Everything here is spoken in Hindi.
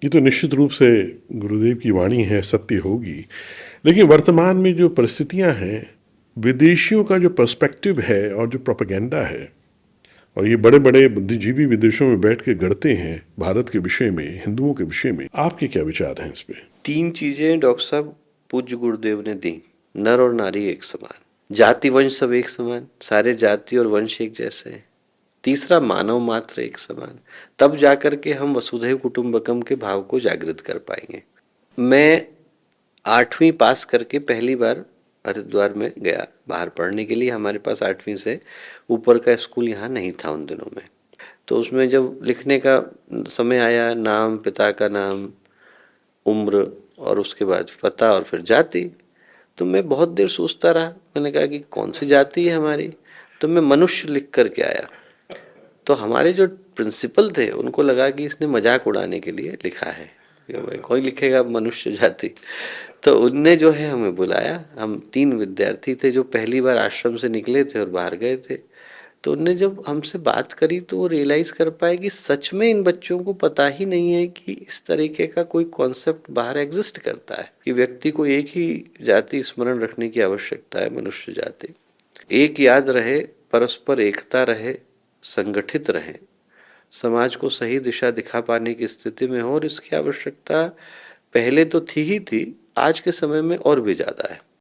ये तो निश्चित रूप से गुरुदेव की वाणी है, सत्य होगी। लेकिन वर्तमान में जो परिस्थितियां हैं, विदेशियों का जो पर्सपेक्टिव है और जो प्रोपेगेंडा है, और ये बड़े बड़े बुद्धिजीवी विदेशों में बैठ के गढ़ते हैं भारत के विषय में, हिंदुओं के विषय में, आपके क्या विचार हैं इस पे? तीन चीजें डॉक्टर साहब पूज्य गुरुदेव ने दी। नर और नारी एक समान, जाति वंश सब एक समान, सारे जाति और वंश एक जैसे हैं। तीसरा, मानव मात्र एक समान। तब जाकर के हम वसुधैव कुटुंबकम के भाव को जागृत कर पाएंगे। मैं 8वीं पास करके पहली बार हरिद्वार में गया बाहर पढ़ने के लिए। हमारे पास 8वीं से ऊपर का स्कूल यहाँ नहीं था उन दिनों में। तो उसमें जब लिखने का समय आया, नाम, पिता का नाम, उम्र और उसके बाद पता और फिर जाति, तो मैं बहुत देर सोचता रहा। मैंने कहा कि कौन सी जाति है हमारी, तो मैं मनुष्य लिख कर के आया। तो हमारे जो प्रिंसिपल थे उनको लगा कि इसने मजाक उड़ाने के लिए लिखा है, कि भाई कोई लिखेगा मनुष्य जाति। तो उनने जो है हमें बुलाया। हम 3 विद्यार्थी थे जो पहली बार आश्रम से निकले थे और बाहर गए थे। तो उनने जब हमसे बात करी तो वो रियलाइज कर पाए कि सच में इन बच्चों को पता ही नहीं है कि इस तरीके का कोई कॉन्सेप्ट बाहर एग्जिस्ट करता है, कि व्यक्ति को एक ही जाति स्मरण रखने की आवश्यकता है, मनुष्य जाति। एक याद रहे, परस्पर एकता रहे, संगठित रहे, समाज को सही दिशा दिखा पाने की स्थिति में हो। और इसकी आवश्यकता पहले तो थी ही थी, आज के समय में और भी ज्यादा है।